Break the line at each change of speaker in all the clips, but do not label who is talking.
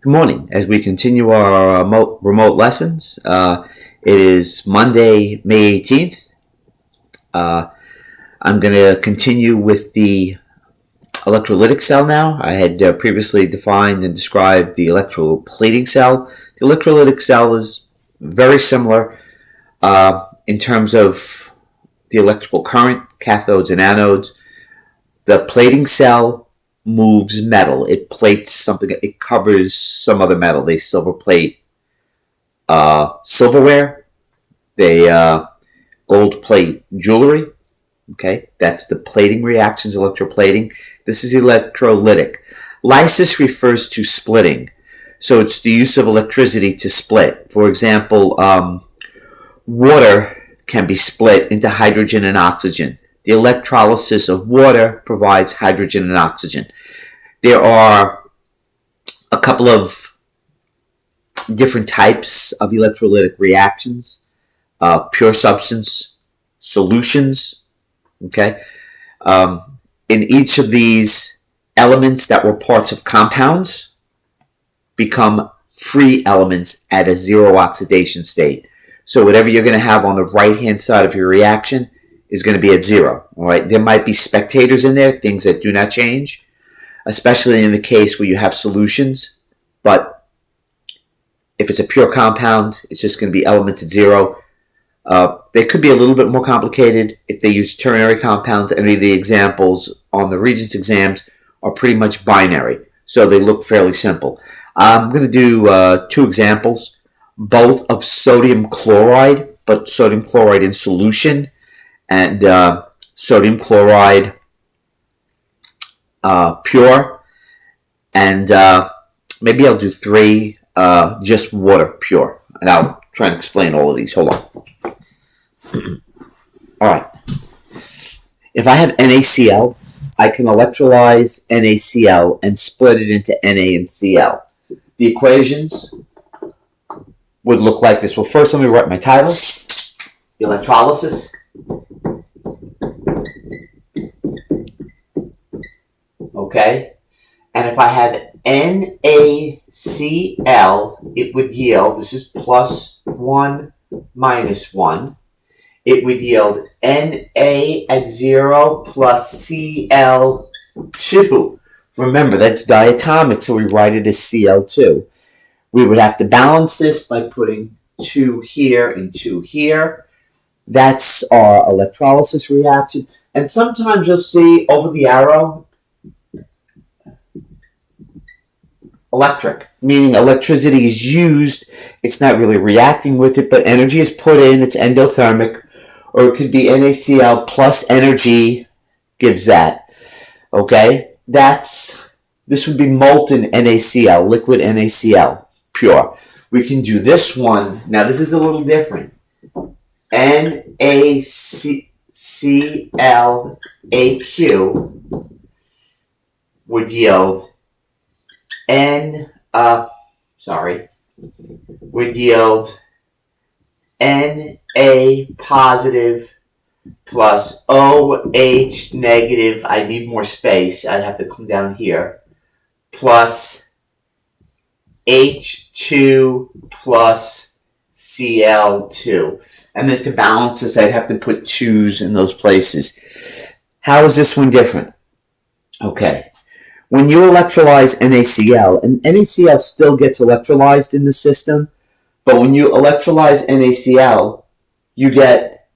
Good morning. As we continue our remote lessons, it is Monday, May 18th. I'm going to continue with the electrolytic cell now. I had previously defined and described the electroplating cell. The electrolytic cell is very similar in terms of the electrical current, cathodes and anodes. The plating cell moves metal. It plates something. It covers some other metal. They silver plate silverware. They gold plate jewelry. Okay, that's the plating reactions, electroplating. This is electrolytic. Lysis refers to splitting. So it's the use of electricity to split. For example, water can be split into hydrogen and oxygen. The electrolysis of water provides hydrogen and oxygen. There are a couple of different types of electrolytic reactions. Pure substance solutions. Okay. In each of these, elements that were parts of compounds become free elements at a zero oxidation state. So whatever you're going to have on the right-hand side of your reaction is going to be at zero. All right. There might be spectators in there, things that do not change, especially in the case where you have solutions. But if it's a pure compound, it's just going to be elements at zero. They could be a little bit more complicated if they use ternary compounds. Any of the examples on the Regents exams are pretty much binary, so they look fairly simple. I'm going to do two examples, both of sodium chloride, but sodium chloride in solution, and sodium chloride pure, and maybe I'll do three just water pure, and I'll try and explain all of these. Hold on. All right. If I have NaCl, I can electrolyze NaCl and split it into Na and Cl. The equations would look like this. Well, first let me write my title. Electrolysis. Okay. And if I have NaCl, it would yield, this is plus 1 minus 1. It would yield Na at 0 plus Cl2. Remember, that's diatomic, so we write it as Cl2. We would have to balance this by putting 2 here and 2 here. That's our electrolysis reaction. And sometimes you'll see over the arrow, electric, meaning electricity is used. It's not really reacting with it, but energy is put in. It's endothermic. Or it could be NaCl plus energy gives that. Okay? This would be molten NaCl, liquid NaCl, pure. We can do this one. Now, this is a little different. NaClAQ would yield would yield Na positive plus OH negative, I need more space, I'd have to come down here, plus H2 plus Cl2. And then to balance this, I'd have to put 2's in those places. How is this one different? Okay. When you electrolyze NaCl, and NaCl still gets electrolyzed in the system, but when you electrolyze NaCl, you get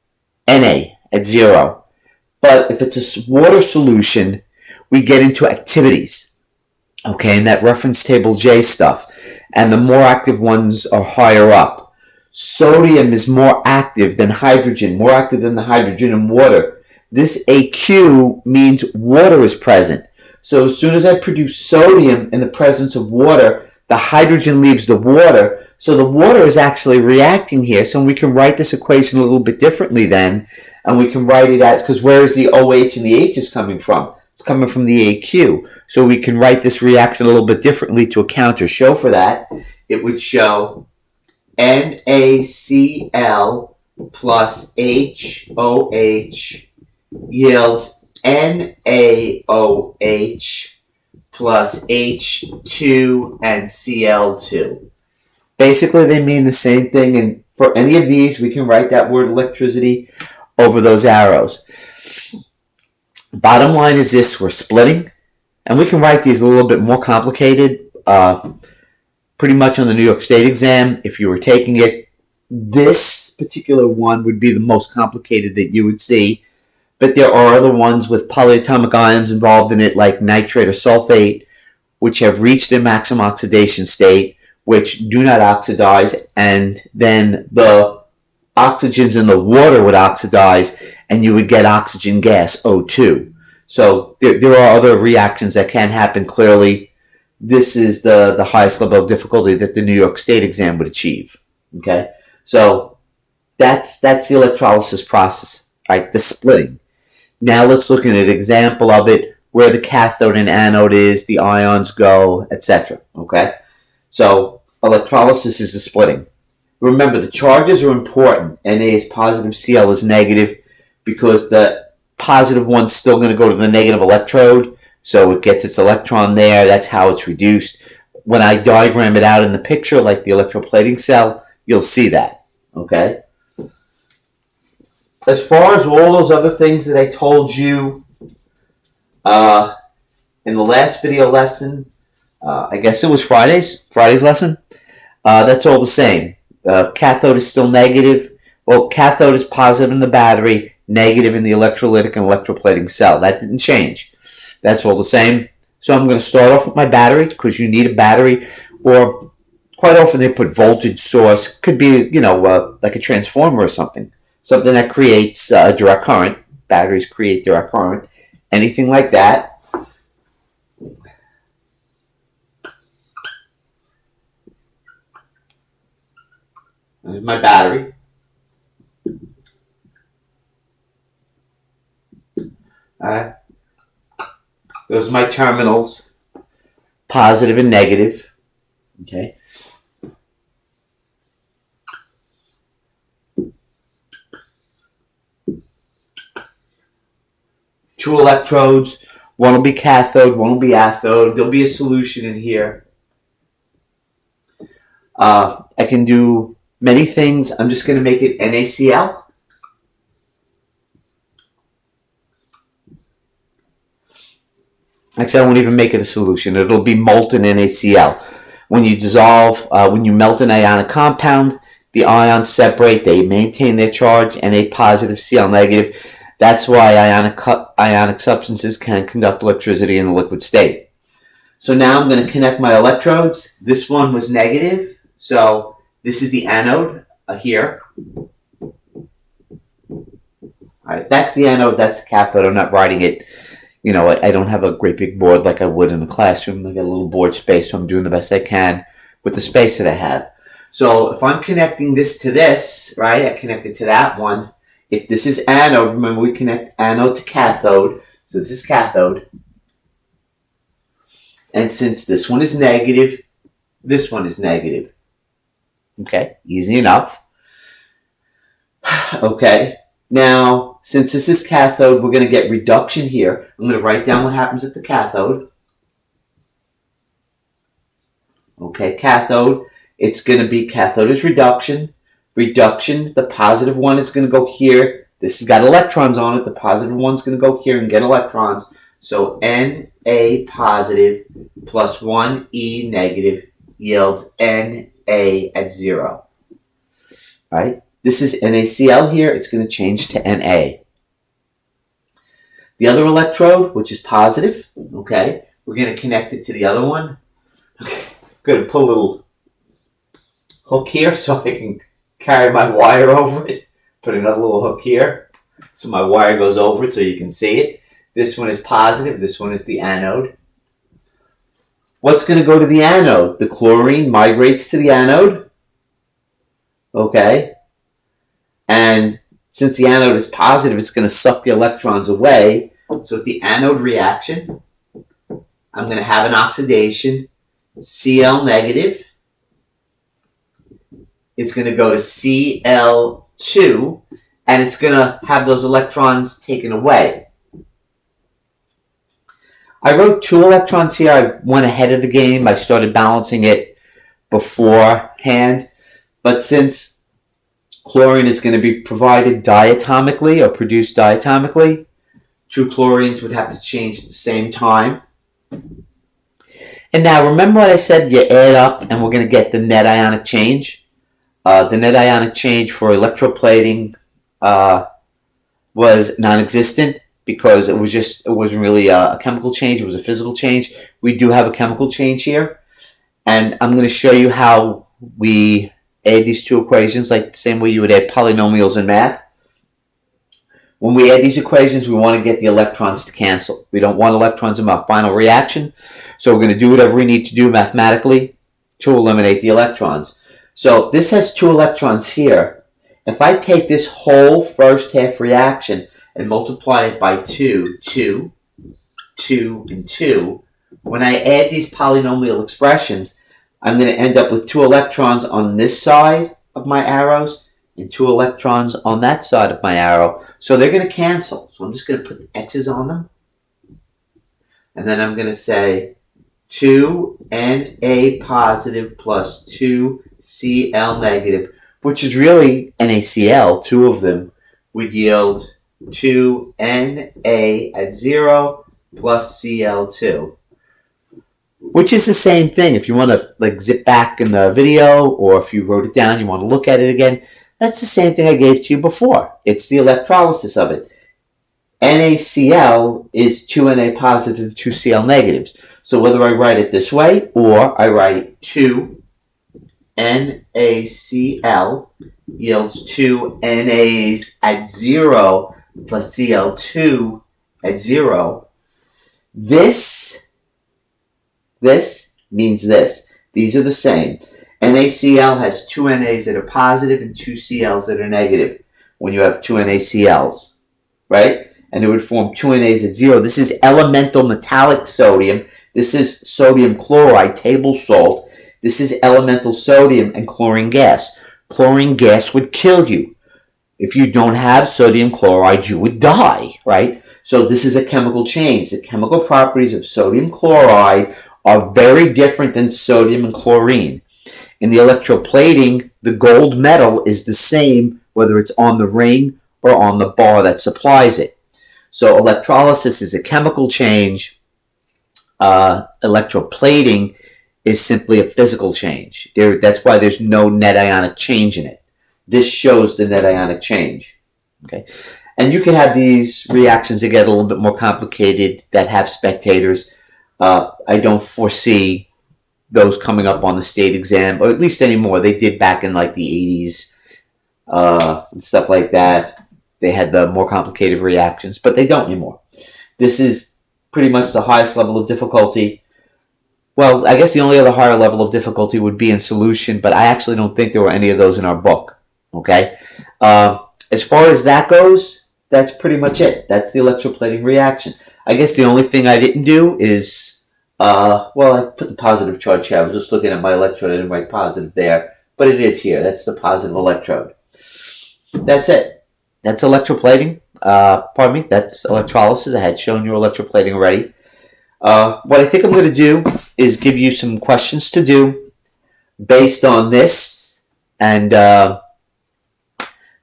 Na at 0. But if it's a water solution, we get into activities. Okay, and that reference table J stuff. And the more active ones are higher up. Sodium is more active than hydrogen, more active than the hydrogen in water. This AQ means water is present. So as soon as I produce sodium in the presence of water, the hydrogen leaves the water. So the water is actually reacting here. So we can write this equation a little bit differently then. And we can write it as, because where is the OH and the H is coming from? It's coming from the AQ. So we can write this reaction a little bit differently to account or show for that. It would show NaCl plus HOH yields NaOH plus H2 and Cl2. Basically, they mean the same thing, and for any of these, we can write that word electricity over those arrows. Bottom line is this: we're splitting, and we can write these a little bit more complicated. Pretty much on the New York State exam, if you were taking it, this particular one would be the most complicated that you would see. But there are other ones with polyatomic ions involved in it, like nitrate or sulfate, which have reached their maximum oxidation state, which do not oxidize, and then the oxygens in the water would oxidize, and you would get oxygen gas, O2. So there are other reactions that can happen. Clearly, this is the highest level of difficulty that the New York State exam would achieve. Okay, so that's the electrolysis process, right? The splitting. Now let's look at an example of it, where the cathode and anode is, the ions go, etc. Okay, so electrolysis is the splitting. Remember, the charges are important. Na is positive, Cl is negative, because the positive one's still going to go to the negative electrode, so it gets its electron there. That's how it's reduced. When I diagram it out in the picture, like the electroplating cell, you'll see that. Okay. As far as all those other things that I told you in the last video lesson, I guess it was Friday's lesson, that's all the same. Cathode is still negative. Well, cathode is positive in the battery, negative in the electrolytic and electroplating cell. That didn't change. That's all the same. So I'm going to start off with my battery, because you need a battery, or quite often they put voltage source. Could be, like a transformer or something that creates direct current. Batteries create direct current. Anything like that. There's my battery. Those are my terminals, positive and negative. Okay. Two electrodes. One will be cathode, one will be anode. There'll be a solution in here. I can do many things. I'm just going to make it NaCl. Actually, I won't even make it a solution. It'll be molten NaCl. When you dissolve, when you melt an ionic compound, the ions separate. They maintain their charge, Na positive, Cl negative. That's why ionic substances can conduct electricity in the liquid state. So now I'm going to connect my electrodes. This one was negative, so this is the anode here. All right, that's the anode, that's the cathode. I'm not writing it. I don't have a great big board like I would in a classroom. I got a little board space, so I'm doing the best I can with the space that I have. So if I'm connecting this to this, right, I connect it to that one. If this is anode, remember we connect anode to cathode. So this is cathode. And since this one is negative, this one is negative. Okay, easy enough. Okay, now, since this is cathode, we're going to get reduction here. I'm going to write down what happens at the cathode. Okay, cathode, it's going to be cathode is reduction. Reduction, the positive one is going to go here. This has got electrons on it. The positive one's going to go here and get electrons. So Na positive plus 1 E negative yields Na at 0. All right? This is NaCl here. It's going to change to Na. The other electrode, which is positive, okay, we're going to connect it to the other one. Okay, I'm going to put a little hook here so I can carry my wire over it. Put another little hook here so my wire goes over it so you can see it. This one is positive. This one is the anode. What's going to go to the anode? The chlorine migrates to the anode. Okay. And since the anode is positive, it's going to suck the electrons away. So at the anode reaction, I'm going to have an oxidation. Cl negative is going to go to Cl2, and it's going to have those electrons taken away. I wrote 2 electrons here. I went ahead of the game. I started balancing it beforehand. But since chlorine is going to be provided diatomically or produced diatomically, 2 chlorines would have to change at the same time. And now remember what I said, you add up and we're going to get the net ionic change. The net ionic change for electroplating was non-existent because it wasn't really a chemical change, it was a physical change. We do have a chemical change here. And I'm going to show you how we add these 2 equations like the same way you would add polynomials in math. When we add these equations, we want to get the electrons to cancel. We don't want electrons in our final reaction, so we're going to do whatever we need to do mathematically to eliminate the electrons. So this has 2 electrons here. If I take this whole first half reaction and multiply it by 2, 2, 2, and 2, when I add these polynomial expressions, I'm going to end up with 2 electrons on this side of my arrows and 2 electrons on that side of my arrow. So they're going to cancel. So I'm just going to put X's on them. And then I'm going to say 2Na positive plus 2Cl negative, which is really NaCl, 2 of them, would yield 2Na at 0 plus Cl2. Which is the same thing. If you want to zip back in the video, or if you wrote it down, you want to look at it again, that's the same thing I gave to you before. It's the electrolysis of it. NaCl is 2Na positive, 2Cl negatives. So whether I write it this way or I write 2NaCl yields 2 NAs at 0 plus Cl2 at 0, this means this. These are the same. NaCl has 2 NAs that are positive and 2 Cls that are negative when you have 2 NaCls, right? And it would form 2 NAs at 0. This is elemental metallic sodium. This is sodium chloride, table salt. This is elemental sodium and chlorine gas. Chlorine gas would kill you. If you don't have sodium chloride, you would die, right? So this is a chemical change. The chemical properties of sodium chloride are very different than sodium and chlorine. In the electroplating, the gold metal is the same whether it's on the ring or on the bar that supplies it. So electrolysis is a chemical change. Electroplating is simply a physical change. That's why there's no net ionic change in it. This shows the net ionic change. Okay, and you can have these reactions that get a little bit more complicated that have spectators. I don't foresee those coming up on the state exam, or at least anymore. They did back in like the 80s and stuff like that. They had the more complicated reactions, but they don't anymore. This is pretty much the highest level of difficulty. Well, I guess the only other higher level of difficulty would be in solution, but I actually don't think there were any of those in our book. Okay? As far as that goes, that's pretty much it. That's the electroplating reaction. I guess the only thing I didn't do is, well, I put the positive charge here. I was just looking at my electrode. I didn't write positive there, but it is here. That's the positive electrode. That's it. That's electroplating. Pardon me. That's electrolysis. I had shown you electroplating already. What I think I'm going to do is give you some questions to do based on this and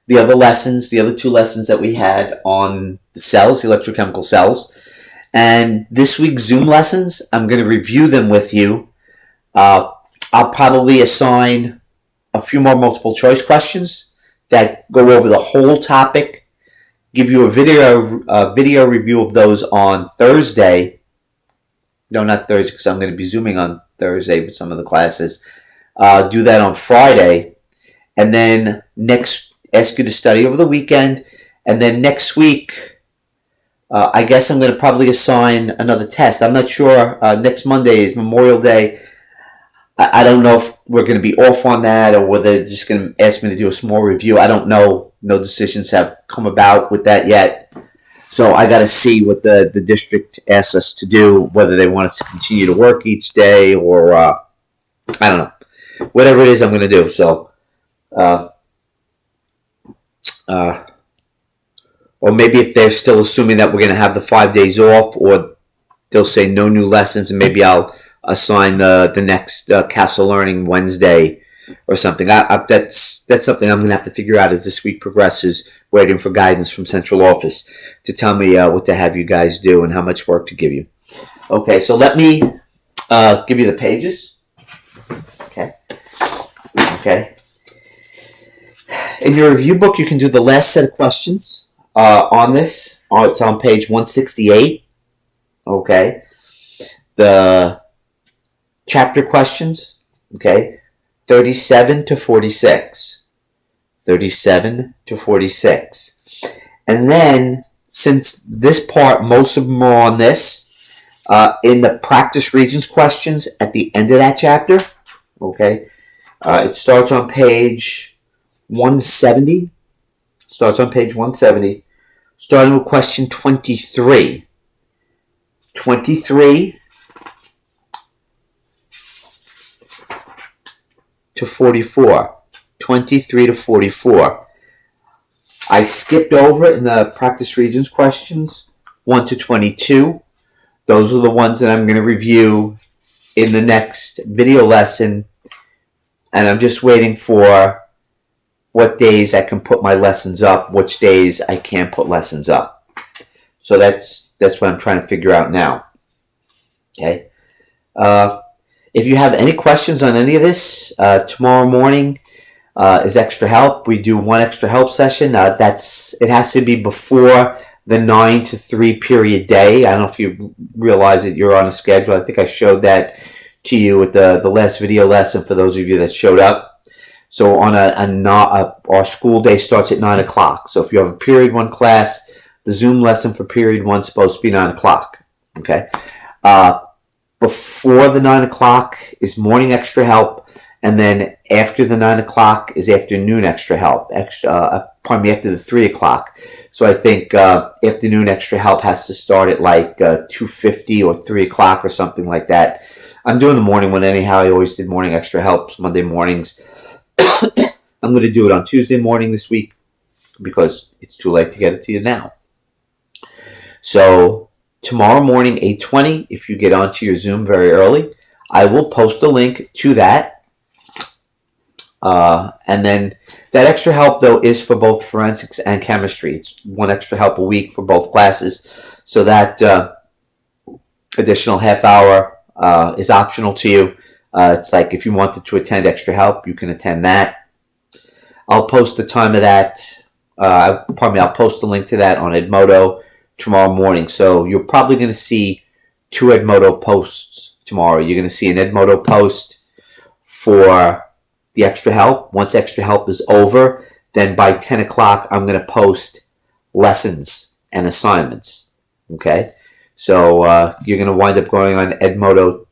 the other lessons, the other 2 lessons that we had on the cells, the electrochemical cells. And this week's Zoom lessons, I'm going to review them with you. I'll probably assign a few more multiple choice questions that go over the whole topic, give you a video review of those on Thursday. No, not Thursday, because I'm going to be Zooming on Thursday with some of the classes. Do that on Friday. And then ask you to study over the weekend. And then next week, I guess I'm going to probably assign another test. I'm not sure. Next Monday is Memorial Day. I don't know if we're going to be off on that or whether they're just going to ask me to do a small review. I don't know. No decisions have come about with that yet. So I got to see what the district asks us to do, whether they want us to continue to work each day or I don't know. Whatever it is, I'm going to do. So, or maybe if they're still assuming that we're going to have the 5 days off, or they'll say no new lessons, and maybe I'll assign the next Castle Learning Wednesday or something. That's something I'm going to have to figure out as this week progresses, waiting for guidance from central office to tell me what to have you guys do and how much work to give you. Okay, so let me give you the pages. Okay. In your review book, you can do the last set of questions on this. It's on page 168. Okay. The chapter questions. Okay. 37 to 46. 37 to 46. And then, since this part, most of them are on this, in the practice regions questions at the end of that chapter. Okay. It starts on page 170. Starts on page 170. Starting with question 23. 23 to 44. 23 to 44. I skipped over it in the practice regions questions 1 to 22. Those are the ones that I'm going to review in the next video lesson. And I'm just waiting for what days I can put my lessons up, which days I can't put lessons up. So that's what I'm trying to figure out now. Okay. If you have any questions on any of this, tomorrow morning is extra help. We do one extra help session. It has to be before the 9 to 3 period day. I don't know if you realize that you're on a schedule. I think I showed that to you with the last video lesson for those of you that showed up. So on our school day starts at 9 o'clock. So if you have a period 1 class, the Zoom lesson for period 1 is supposed to be 9 o'clock. Okay. Before the 9 o'clock is morning extra help, and then after the 9 o'clock is afternoon extra help. After the 3 o'clock. So I think afternoon extra help has to start at like 2:50 or 3 o'clock or something like that. I'm doing the morning one anyhow. I always did morning extra helps Monday mornings. I'm going to do it on Tuesday morning this week because it's too late to get it to you now. So tomorrow morning, 8:20, if you get onto your Zoom very early, I will post a link to that. And then that extra help, though, is for both forensics and chemistry. It's one extra help a week for both classes. So that additional half hour is optional to you. It's like if you wanted to attend extra help, you can attend that. I'll post the time of that. I'll post the link to that on Edmodo tomorrow morning. So you're probably going to see 2 Edmodo posts tomorrow. You're going to see an Edmodo post for the extra help. Once extra help is over, then by 10 o'clock, I'm going to post lessons and assignments. Okay? So you're going to wind up going on Edmodo.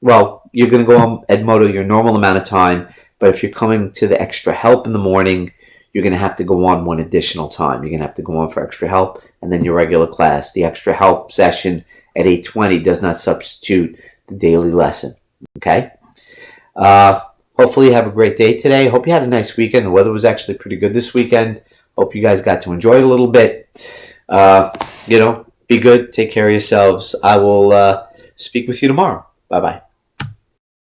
Well, you're going to go on Edmodo your normal amount of time, but if you're coming to the extra help in the morning, you're going to have to go on one additional time. You're going to have to go on for extra help and then your regular class. The extra help session at 8:20 does not substitute the daily lesson. Okay? Hopefully you have a great day today. Hope you had a nice weekend. The weather was actually pretty good this weekend. Hope you guys got to enjoy it a little bit. Be good. Take care of yourselves. I will speak with you tomorrow. Bye-bye.